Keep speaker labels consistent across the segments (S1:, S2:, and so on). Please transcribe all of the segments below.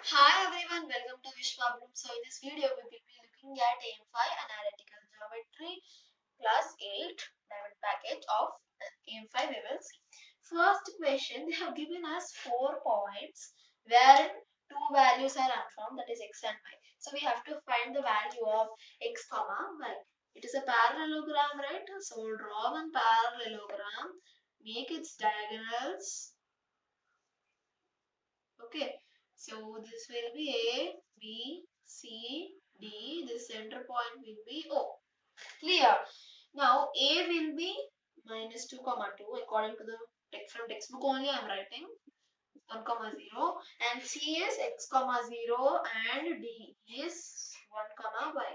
S1: Hi everyone, welcome to Vishwablooms. So in this video, we will be looking at AM5 Analytical Geometry class 8 diamond package of AM5 we will see. First question, they have given us 4 points wherein two values are unfound, that is x and y. So we have to find the value of x comma y. It is a parallelogram, right? So draw one parallelogram, make its diagonals. Okay, so this will be A, B, C, D. The center point will be O. Clear. Now A will be minus 2 comma 2 according to the text from textbook only I am writing 1 comma 0, and C is x comma 0 and D is 1 comma y.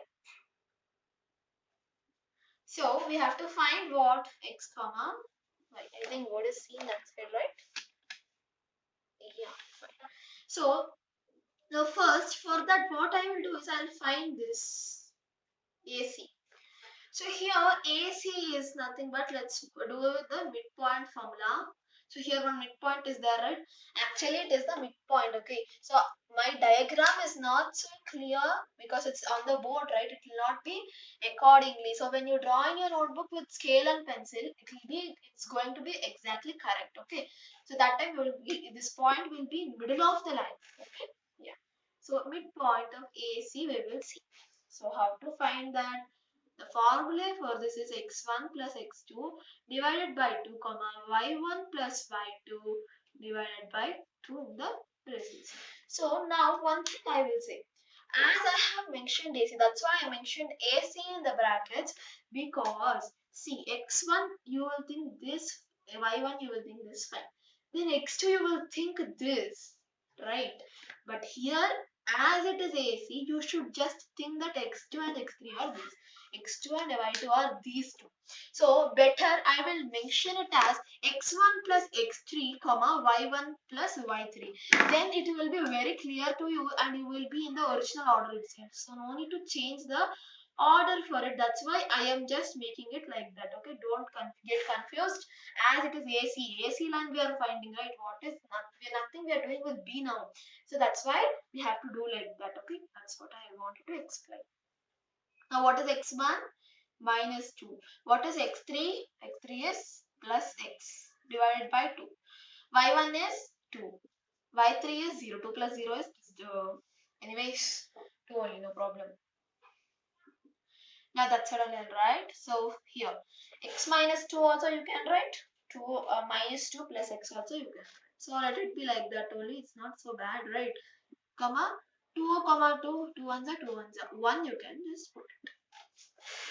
S1: So we have to find what x comma y. I think what is seen that side, right? Yeah, fine. So now first for that what I will do is I'll find this AC. So here AC is nothing but let's do with the midpoint formula. So here one midpoint is there, right? Actually it is the midpoint, okay. So my diagram is not so clear because it's on the board, right? It will not be accordingly. So when you draw in your notebook with scale and pencil, it's going to be exactly correct, okay. So that time this point will be middle of the line, okay. Yeah. So midpoint of AC we will see. So how to find that? The formula for this is x1 plus x2 divided by 2 comma y1 plus y2 divided by 2 in the brackets. So now one thing I will say. As I have mentioned AC, that's why I mentioned AC in the brackets, because see x1 you will think this, y1 you will think this, fine. Then x2 you will think this, right? But here as it is AC, you should just think that x2 and x3 are this. X2 and y2 are these two. So better I will mention it as x1 plus x3 comma y1 plus y3. Then it will be very clear to you and you will be in the original order itself. So no need to change the order for it. That's why I am just making it like that. Okay, don't get confused as it is AC. AC line we are finding, right? What is nothing we are doing with B now. So that's why we have to do like that. Okay, that's what I wanted to explain. Now what is x1? Minus 2. What is x3? x3 is plus x divided by 2. y1 is 2. y3 is 0. 2 plus 0 is anyways 2 only, no problem. Now that's what I'll write. So here x minus 2 also you can write. 2 minus 2 plus x also you can write. So let it be like that only. It's not so bad, right? Comma 2 comma 2. 2 ones are 2 ones are 1 you can just put it.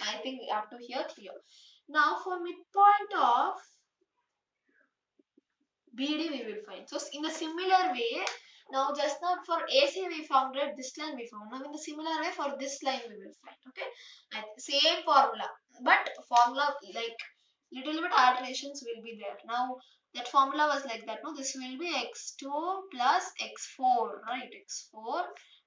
S1: I think up to here clear. Now for midpoint of BD we will find. So in a similar way, now just now for AC we found, right? This line we found. Now in the similar way for this line we will find. Okay, and same formula, but formula like little bit alterations will be there. Now that formula was like that. No, this will be x2 plus x4, right? x4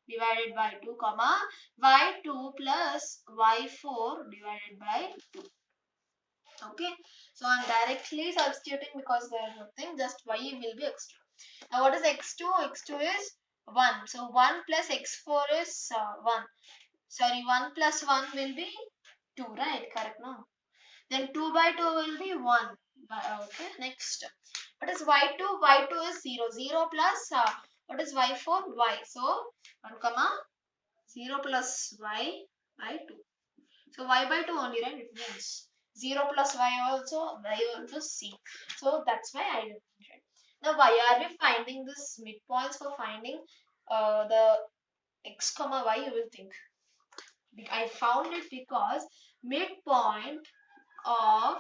S1: divided by 2 comma y2 plus y4 divided by 2. Okay, so I'm directly substituting because there is nothing, just y will be extra. Now what is x2? X2 is 1. So 1 plus x4 is 1. Sorry, 1 plus 1 will be 2, right? Correct, no? Then 2 by 2 will be 1. Okay, next. What is y2? Y2 is 0. 0 plus, what is y4? Y. So 1 comma 0 plus y by 2. So y by 2 only, right? It means 0 plus y also c. So that's why I did it. Now why are we finding this midpoints for finding the x comma y? You will think I found it because midpoint of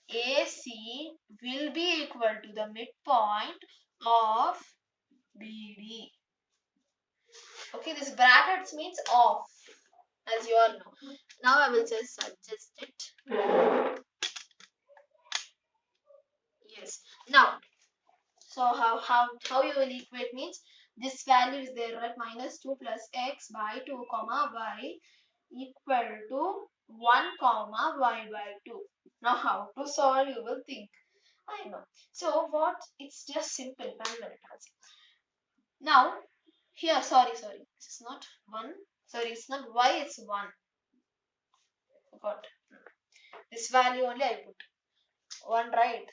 S1: AC will be equal to the midpoint of BD. Okay, this brackets means off, as you all know. Now I will just suggest it. Yes. Now, so how you will equate means this value is there, right? Minus 2 plus x by 2 comma y equal to 1 comma y by 2. Now how to solve you will think. I know. So what? It's just simple. 1 minute. Now here, sorry, this is not 1. Sorry, it's not y, it's 1. Got this value only I put 1, right?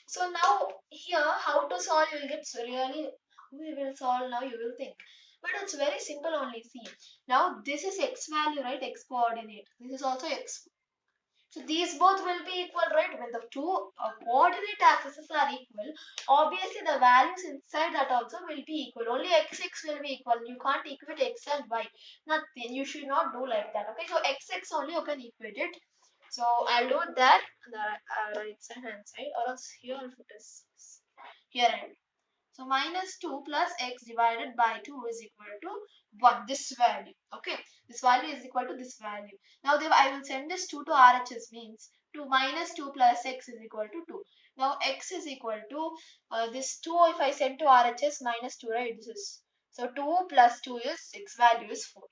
S1: So now here, how to solve? You will get really, we will solve now. You will think, but it's very simple only. See, now this is x value, right? X coordinate. This is also x. So these both will be equal, right? When the two coordinate axes are equal, obviously the values inside that also will be equal. Only x will be equal. You can't equate x and y. Nothing. You should not do like that. Okay. So x only you can equate it. So I'll do that on the right side hand side, or else here it is here end. So minus 2 plus x divided by 2 is equal to 1. This value. Okay. This value is equal to this value. Now I will send this 2 to RHS, means 2 minus 2 plus x is equal to 2. Now x is equal to this 2, if I send to RHS, minus 2, right? This is, so 2 plus 2 is 6, value is 4.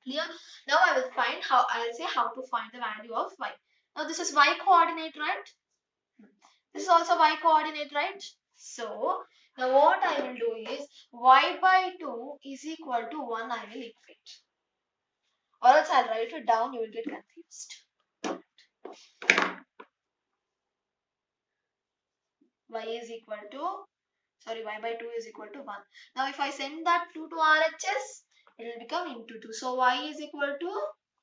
S1: Clear? Now I will find how, I'll say how to find the value of y. Now this is y coordinate, right? This is also y coordinate, right? So now what I will do is y by 2 is equal to 1, I will equate. Or else I'll write it down, you will get confused. Y is equal to, sorry, y by 2 is equal to 1. Now if I send that 2 to RHS, it will become into 2. So y is equal to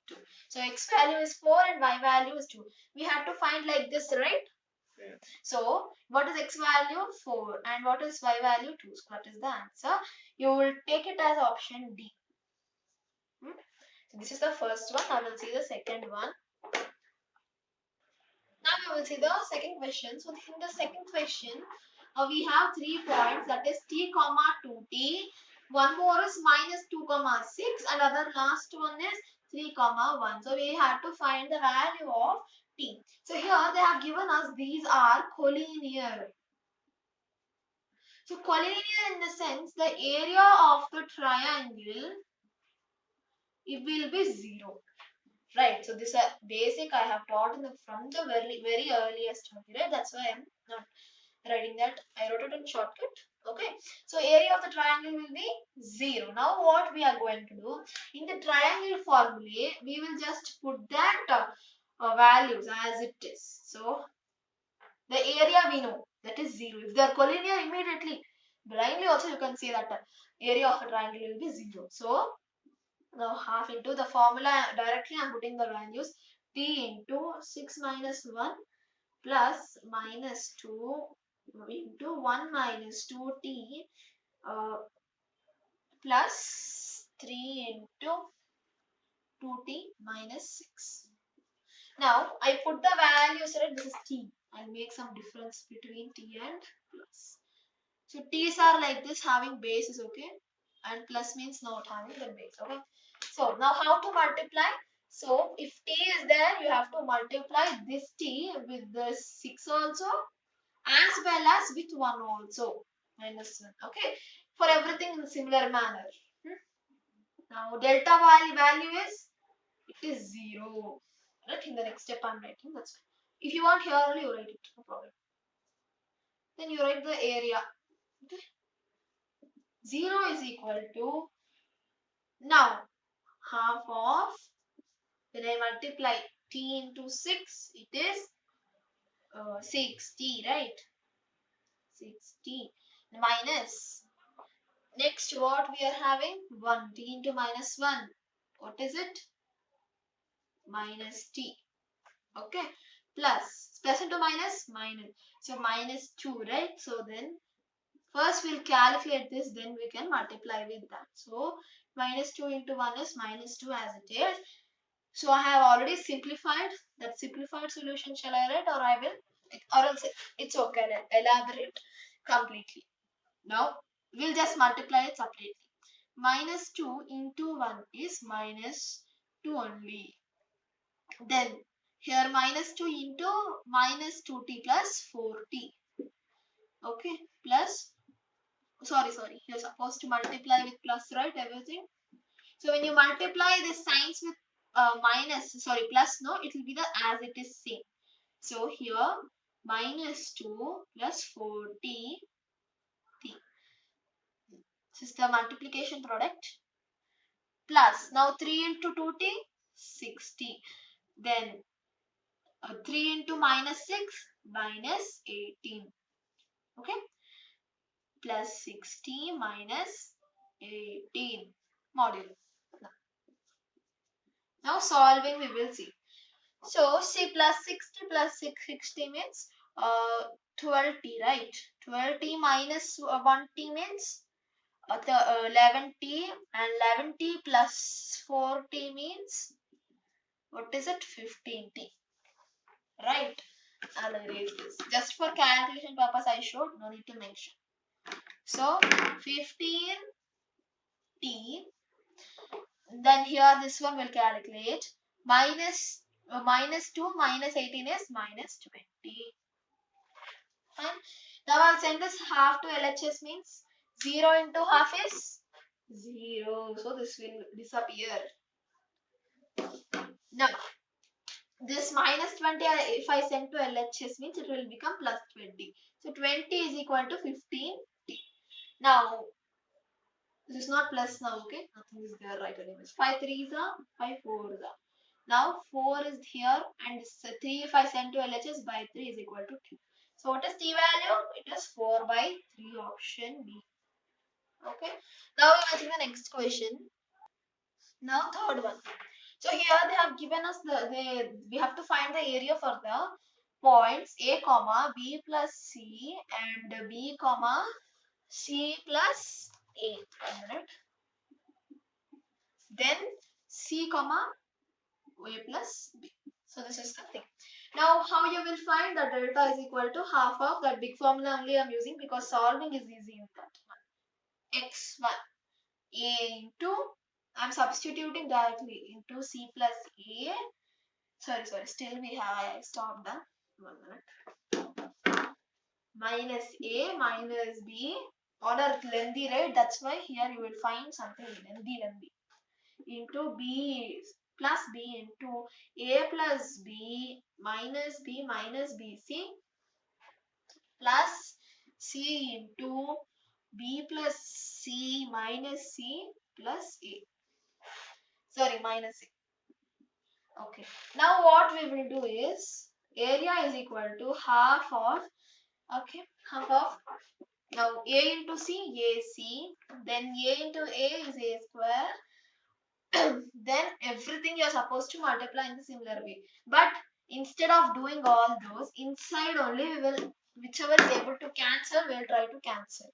S1: 2. So x value is 4 and y value is 2. We have to find like this, right? So what is x value? 4. And what is y value? 2. So that is the answer. You will take it as option D. So this is the first one. I will see the second one. Now we will see the second question. So in the second question, we have 3 points, that is t comma 2t. One more is minus 2 comma 6, and other last one is 3 comma 1. So we have to find the value of t. So here they have given us these are collinear. So collinear in the sense the area of the triangle, it will be 0. Right, so this basic I have taught in from the very earliest only, right? That's why I'm not writing that. I wrote it in shortcut. Okay, so area of the triangle will be 0. Now what we are going to do, in the triangle formula we will just put that values as it is. So the area we know, that is 0. If they are collinear, immediately blindly also you can say that area of a triangle will be 0. So now half into the formula, directly I am putting the values. T into 6 minus 1 plus minus 2 into 1 minus 2t plus 3 into 2t minus 6. Now I put the values, right? This is t. I'll make some difference between t and plus. So t's are like this, having bases, okay? And plus means not having the base, okay? So now how to multiply? So if t is there, you have to multiply this t with the 6 also, as well as with 1 also, minus 1, okay? For everything in similar manner. Now delta value is, it is 0. Right, in the next step I'm writing, that's fine. If you want here only, you write it, no problem. Then you write the area. Okay. 0 is equal to, now half of, when I multiply t into 6, it is 6t, right? 6t minus, next what we are having, 1, t into minus 1. What is it? Minus t. Okay. Plus into minus, minus. So minus 2, right? So then first we'll calculate this, then we can multiply with that. So minus 2 into 1 is minus 2 as it is. So I have already simplified. That simplified solution shall I write, or I will, or else it's okay, I'll elaborate completely. Now we'll just multiply it separately. Minus 2 into 1 is minus 2 only. Then here minus 2 into minus 2t plus 4t. Okay, plus, sorry, you're supposed to multiply with plus, right? Everything. So when you multiply these signs with plus, no, it will be the as it is same. So here minus 2 plus 4t This is the multiplication product. Plus, now 3 into 2t, 60. Then 3 into minus 6, minus 18. Okay. Plus 60 minus 18. Modulo. Now solving we will see. So see plus 60 means 12t, right? 12t minus 1t means 11t, and 11t plus 4t means what is it? 15t, right? I'll erase this. Just for calculation purpose I showed, no need to mention. So 15t, then here this one will calculate minus 2 minus 18 is minus 20. Fine. Now I'll send this half to LHS means 0 into half is 0. So this will disappear. Now this minus 20 if I send to LHS means it will become plus 20. So 20 is equal to 15t. Now this is not plus now, okay? Nothing is there right away. 5 3s are 5 4s are. Now 4 is here and 3 if I send to LHS by 3 is equal to 2. So what is t value? It is 4 by 3, option B. Okay. Now we will see the next question. Now third one. So here they have given us we have to find the area for the points A comma B plus C and B comma C plus A. 1 minute. Then C comma A plus B. So this is the thing. Now how you will find that delta is equal to half of that big formula only I am using because solving is easy in that one. X1 A into, I am substituting directly into C plus A. Sorry, still we have, I stopped that. 1 minute. Minus A minus B. Order lengthy, right? That's why here you will find something lengthy. Into B plus B into A plus B minus BC plus C into B plus C minus C plus A. Sorry, minus A. Okay. Now what we will do is area is equal to half of, okay, half of, now A into C, AC, then A into A is A square. Then everything you are supposed to multiply in the similar way. But instead of doing all those, inside only we will, whichever is able to cancel, we will try to cancel.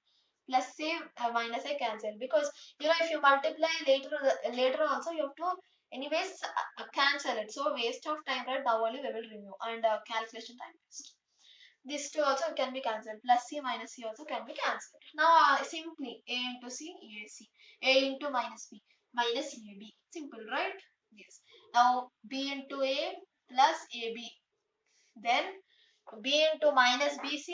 S1: Plus A minus A cancel, because you know if you multiply later also you have to anyways cancel it. So waste of time, right? Now only we will remove, and calculation time waste. This two also can be cancelled. Plus C minus C also can be cancelled. Now simply A into C, AC. A into minus B, minus AB. Simple, right? Yes. Now B into A plus AB. Then B into minus BC,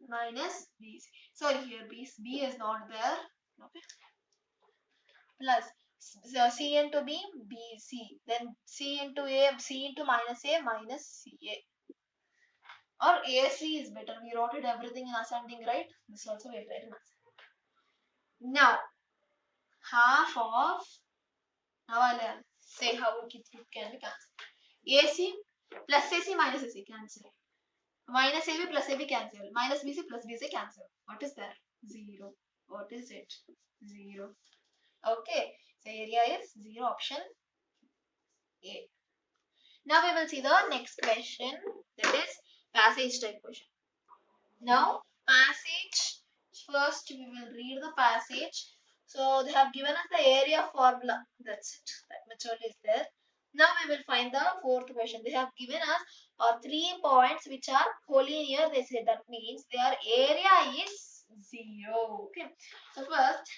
S1: minus BC. Sorry, here B is not there. Okay. Plus C into B, BC. Then C into A, C into minus A, minus CA. Or AC is better. We wrote it everything in ascending, right? This also we write in ascending. Now, half of, now I'll say how it can be cancelled. AC plus AC minus AC cancel. Minus AB plus AB cancel. Minus BC plus BC cancel. What is there? 0. What is it? 0. Okay. So area is 0, option A. Now we will see the next question, that is passage type question. Now passage, first we will read the passage. So they have given us the area formula. That's it. That much only is there. Now we will find the fourth question. They have given us 3 points which are collinear. They say that means their area is 0. Okay. So first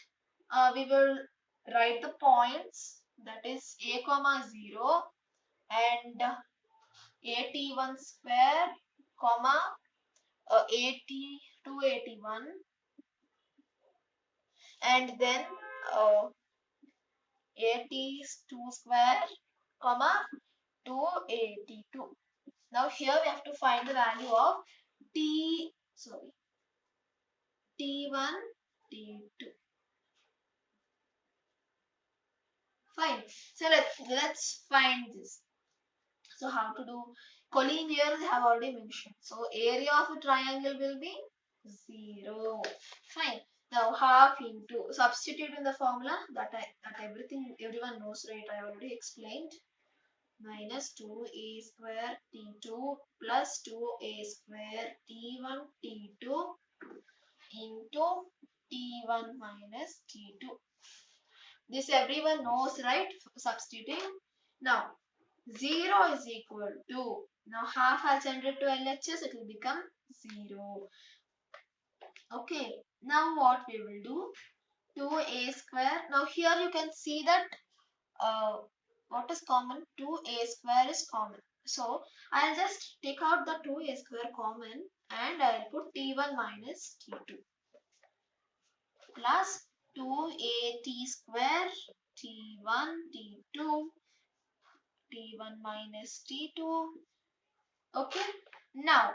S1: we will write the points, that is A comma 0 and 81 square comma 80 281 and then 82 square comma 282. Now here we have to find the value of t1 t2. Fine. So let's find this. So how to do collinear they have already mentioned. So area of a triangle will be 0. Fine. Now half into substitute in the formula that everything everyone knows, right? I already explained. Minus 2a square t2 plus 2a square t1 t2 into t1 minus t2. This everyone knows, right? Substituting. Now 0 is equal to, now half I'll send it to LHS, it will become 0. Okay, now what we will do, 2a square. Now here you can see that what is common, 2a square is common. So I'll just take out the 2a square common and I'll put t1 minus t2 plus 2at square t1 t2 t1 minus t2. Okay, now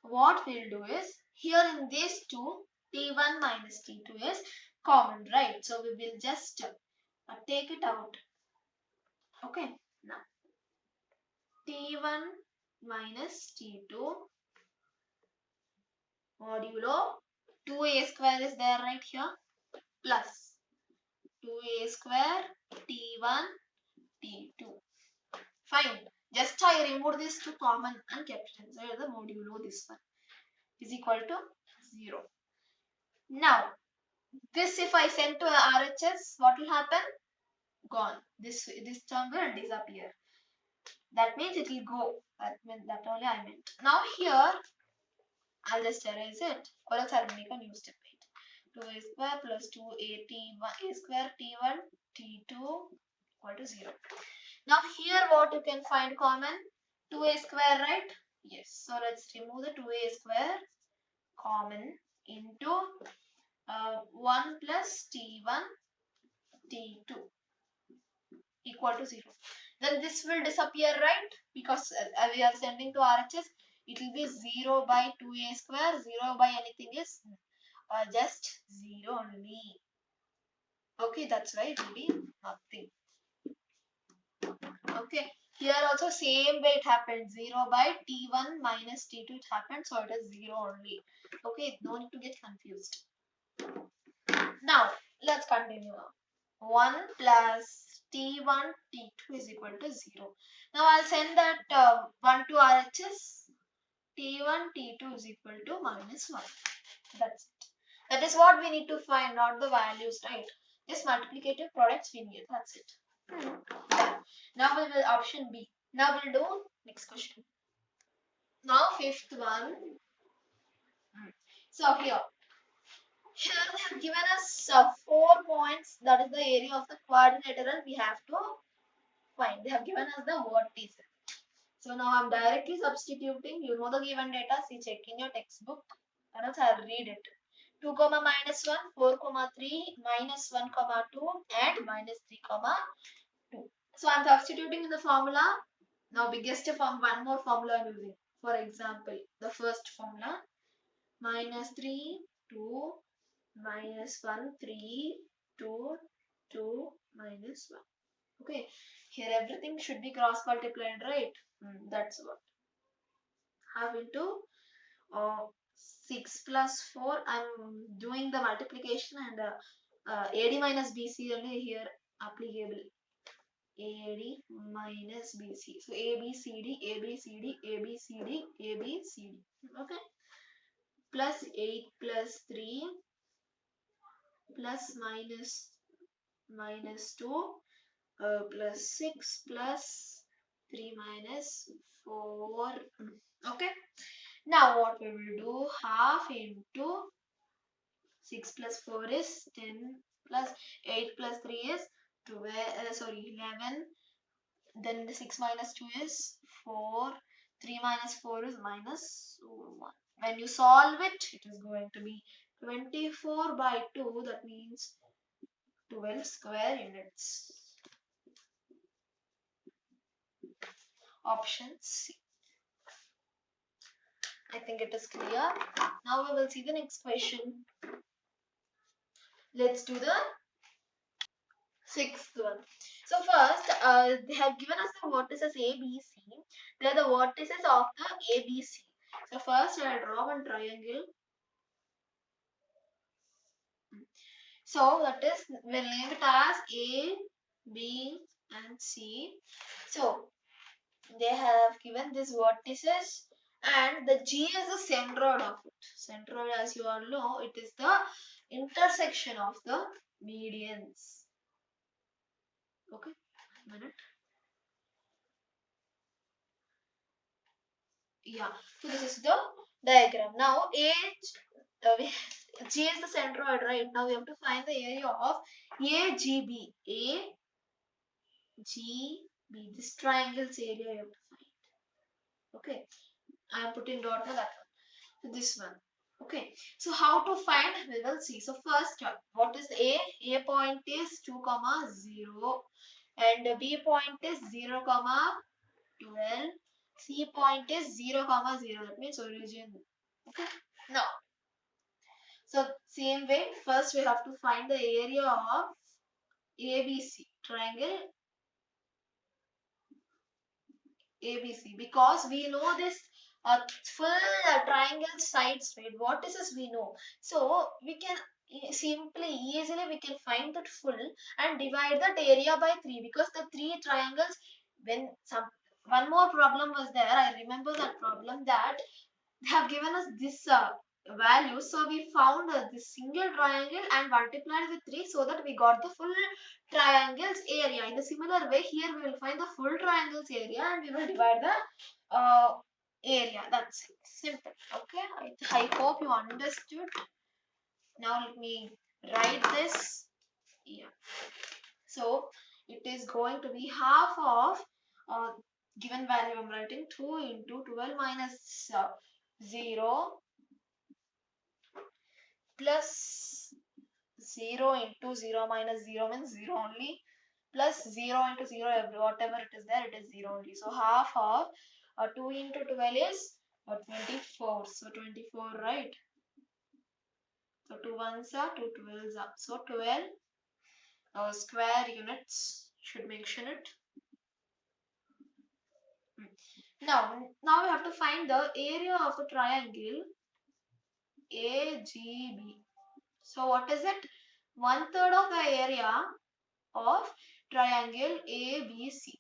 S1: what we'll do is, here in these two, t1 minus t2 is common, right? So we will just take it out. Okay, now t1 minus t2 modulo 2a square is there right here, plus 2a square t1 t2. Fine. Just I removed this to common and kept it inside the modulo this one is equal to 0. Now this if I send to RHS, what will happen? Gone. This term will disappear. That means it will go. That only I meant. Now here I'll just erase it. Or else I'll make a new step. 2a square plus 2a square t1 t2 equal to 0. Now here what you can find common? 2a square, right? Yes. So let's remove the 2a square common into 1 plus t1 t2 equal to 0. Then this will disappear, right? Because we are sending to RHS, it will be 0 by 2a square. 0 by anything is just 0 only. Okay, that's why it will be nothing. Okay, here also same way it happened. 0 by t1 minus t2 it happened, so it is 0 only. Okay, no need to get confused. Now let's continue. 1 plus t1 t2 is equal to 0. Now I'll send that 1 to RHS. t1 t2 is equal to minus 1. That's it. That is what we need to find, not the values, right? Just multiplicative products we need. That's it. Done. Now we will option B. Now we'll do next question. Now fifth one. So here they have given us 4 points. That is the area of the quadrilateral we have to find. They have given us the vertices. So now I'm directly substituting. You know the given data. See, check in your textbook. Or else I'll read it. 2 comma minus 1, 4 comma 3, minus 1 comma 2 and minus 3 comma 2. So I'm substituting in the formula. Now biggest form, one more formula I'm using. For example, the first formula, minus 3, 2, minus 1, 3, 2, 2, minus 1. Okay, here everything should be cross multiplied, right? That's what. Half into 6 plus 4. I'm doing the multiplication and AD minus BC only here applicable. AD minus BC. So ABCD, ABCD, ABCD, ABCD. Okay. Plus 8 plus 3 plus minus 2 plus 6 plus 3 minus 4. Okay. Now what we will do, half into 6 plus 4 is 10 plus 8 plus 3 is 12, 11. Then the 6 minus 2 is 4. 3 minus 4 is minus 1. When you solve it, it is going to be 24 by 2. That means 12 square units. Option C. I think it is clear. Now we will see the next question. Let's do the Sixth one. So first, they have given us the vertices A, B, C. They are the vertices of the A, B, C. So first, I will draw one triangle. So that is, we'll name it as A, B, and C. So they have given these vertices, and the G is the centroid of it. Centroid, as you all know, it is the intersection of the medians. Okay, minute. Yeah, so this is the diagram. Now G is the centroid, right? Now we have to find the area of AGB. AGB. This triangle's area you have to find. Okay, I am putting dot for that one. So this one. Okay, so how to find? We will see. So first, what is A? A point is 2 comma 0, and B point is 0 comma 12. C point is 0 comma 0. That means origin. Okay. Now, so same way, first we have to find the area of ABC triangle ABC, because we know this full triangle sides, right? What is this we know? So we can easily we can find that full and divide that area by 3, because the three triangles, when some one more problem was there, I remember that problem, that they have given us this value. So we found this single triangle and multiplied with 3, so that we got the full triangle's area. In a similar way, here we will find the full triangle's area and we will divide the area. That's it. Simple. Okay. I hope you understood. Now let me write this. Yeah. So it is going to be half of uh, given value. I'm writing 2 into 12 minus 0 plus 0 into 0 minus 0 means 0 only, plus 0 into 0, whatever it is there, it is 0 only. So half of 2 into 12 is 24. So 24, right? So 2 ones are 2 12s are. So 12 square units should mention it. Now we have to find the area of the triangle AGB. So what is it? 1/3 of the area of triangle ABC.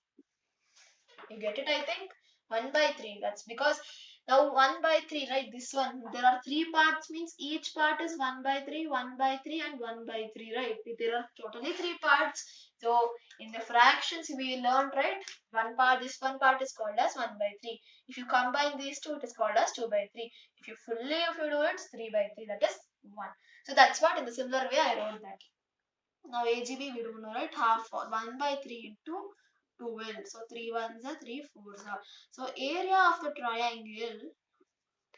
S1: You get it, I think? 1 by 3. That's because now 1 by 3, right? This one, there are 3 parts, means each part is 1 by 3, 1 by 3, and 1 by 3, right? There are totally 3 parts. So in the fractions, we learned, right? This one part is called as 1 by 3. If you combine these two, it is called as 2 by 3. If you do it, it's 3 by 3. That is 1. So that's what in the similar way I wrote that. Now AGB we don't know, right? Half 1 by 3 into 12. So 3 ones are 3 fours are. So area of the triangle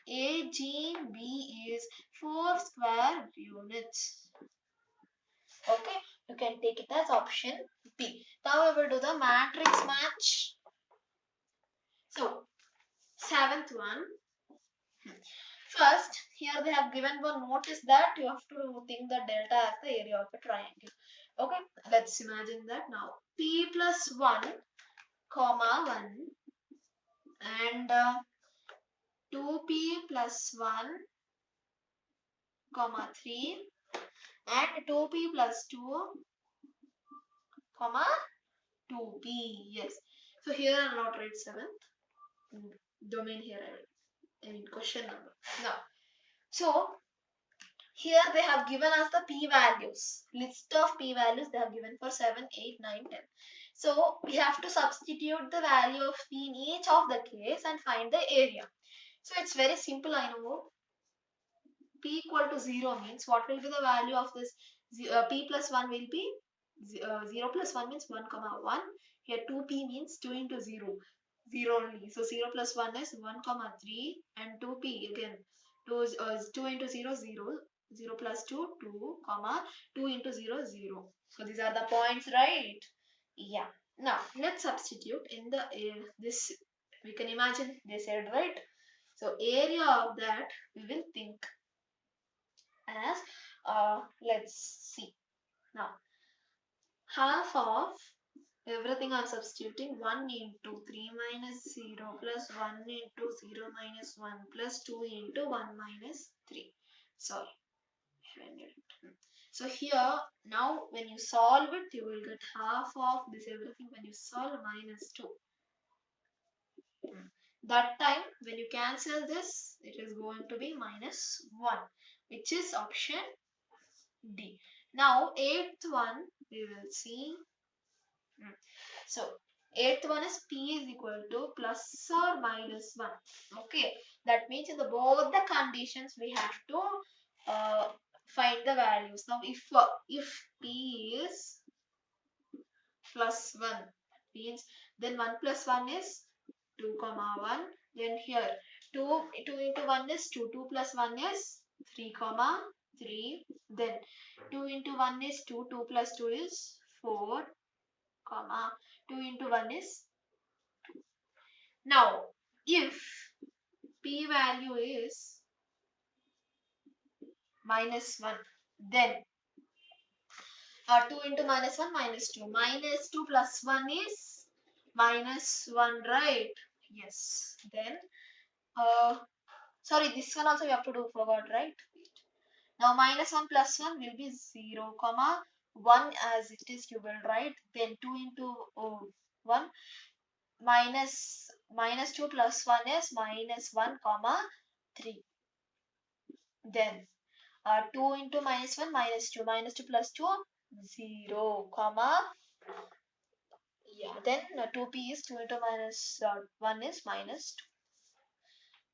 S1: AGB is 4 square units. Okay, you can take it as option B. Now we will do the matrix match. So 7th one. First, here they have given one notice that you have to think the delta as the area of a triangle. Okay, let's imagine that now. P plus 1 comma 1 and 2p plus 1 comma 3 and 2p plus 2 comma 2p. Yes. So here I will not write 7th domain here. I mean question number. Now, so here they have given us the p values. List of p values they have given for 7, 8, 9, 10. So we have to substitute the value of p in each of the case and find the area. So it's very simple, I know. P equal to 0 means what will be the value of this? P plus 1 will be 0 plus 1 means 1 comma 1. Here 2p means 2 into 0. 0 only. So 0 plus 1 is 1 comma 3 and 2p again. 2 into 0 0. 0 plus 2 2 comma 2 into 0 0. So these are the points, right? Yeah. Now let's substitute in the this. We can imagine they said, right? So area of that we will think as let's see now half of everything I'm substituting. 1 into 3 minus 0 plus 1 into 0 minus 1 plus 2 into 1 minus 3. Sorry. So here, now when you solve it, you will get half of this everything when you solve minus 2. That time, when you cancel this, it is going to be minus 1, which is option D. Now, eighth one, we will see. So, eighth one is P is equal to plus or minus 1. Okay, that means in the both the conditions we have to find the values. Now, if P is plus 1, means then 1 plus 1 is 2 comma 1. Then here 2 into 1 is 2, 2 plus 1 is 3 comma 3. Then 2 into 1 is 2, 2 plus 2 is 4 comma 2 into 1 is. Now if P value is minus 1, then 2 into minus 1 minus 2. Minus 2 plus 1 is minus 1, right? Yes. Then sorry, this one also you have to do, forgot, right? Now minus 1 plus 1 will be 0 comma 1 as it is, you will write. Then 2 into 1 minus 2 plus 1 is minus 1 comma 3. Then 2 into minus 1 minus 2, minus 2 plus 2 0 comma, yeah, then 2p is 2 into minus 1 is minus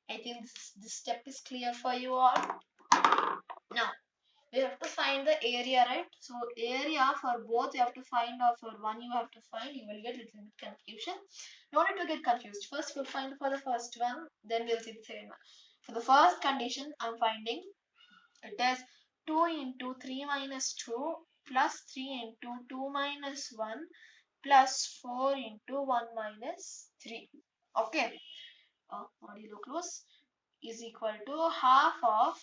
S1: 2. I think this step is clear for you all. Now we have to find the area, right? So area for both you have to find, or for one you have to find, you will get a little bit confusion. No need to get confused. First we'll find for the first one, then we'll see the second one. For the first condition, I'm finding it is 2 into 3 minus 2 plus 3 into 2 minus 1 plus 4 into 1 minus 3. Okay. Modulo close is equal to half of,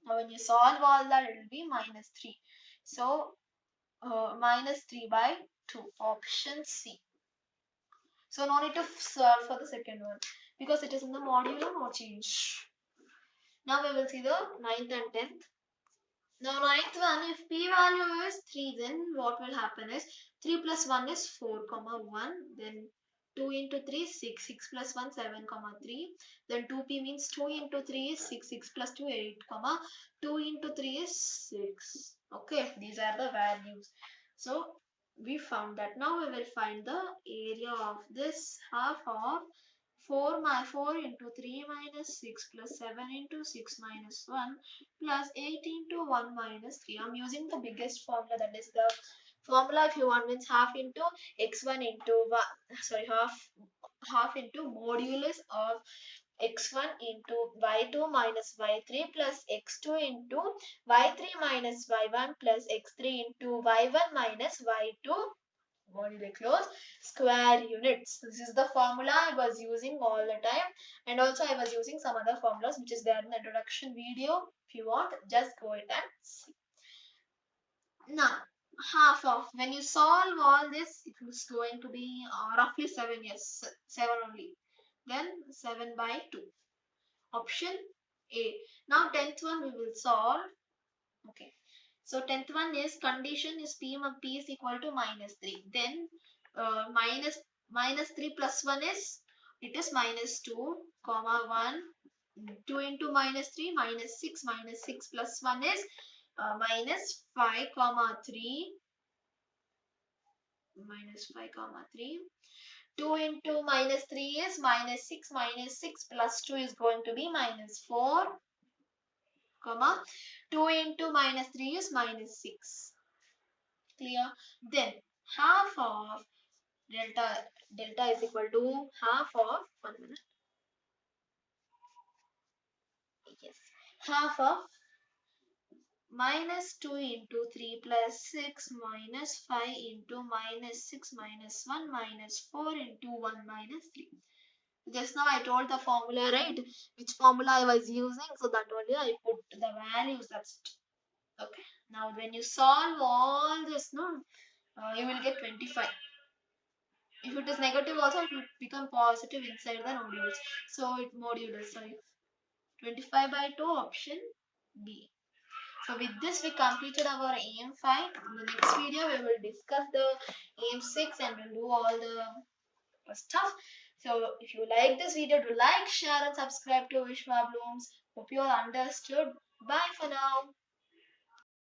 S1: when you solve all that, it will be minus 3. So, minus 3 by 2. Option C. So, no need to solve for the second one because it is in the modulo, no change. Now, we will see the 9th and 10th. Now, ninth one, if p value is 3, then what will happen is 3 plus 1 is 4, comma 1. Then 2 into 3 is 6, 6 plus 1 7, comma 3. Then 2p means 2 into 3 is 6, 6 plus 2 8, comma 2 into 3 is 6. Okay, these are the values. So we found that. Now we will find the area of this half of 4 into 3 minus 6 plus 7 into 6 minus 1 plus 8 into 1 minus 3. I'm using the biggest formula, that is the formula if you want means half into x1 into half into modulus of x1 into y2 minus y3 plus x2 into y3 minus y1 plus x3 into y1 minus y2 modulo close square units. This is the formula I was using all the time, and also I was using some other formulas which is there in the introduction video. If you want, just go ahead and see. Now half of, when you solve all this, it is going to be roughly 7. Yes, 7 only. Then 7 by 2. Option A. Now 10th one we will solve. Okay. So 10th one is condition is p is equal to minus 3. Then minus 3 plus 1 is, it is minus 2, comma 1. 2 into minus 3 minus 6 plus 1 is minus 5, comma 3, minus 5, comma 3. 2 into minus 3 is minus 6 plus 2 is going to be minus 4, comma 2 into minus 3 is minus 6. Clear? Then half of delta is equal to half of, 1 minute, yes, half of minus 2 into 3 plus 6 minus 5 into minus 6 minus 1 minus 4 into 1 minus 3. Just now I told the formula, right? Which formula I was using, so that only I put the values. That's it. Okay. Now when you solve all this, no, you will get 25. If it is negative also, it will become positive inside the modules. So it modulus. So 25 by 2, option B. So with this we completed our AM 5. In the next video we will discuss the AM 6 and we'll do all the stuff. So if you like this video, do like, share and subscribe to Vishwablooms. Hope you all understood. Bye for now.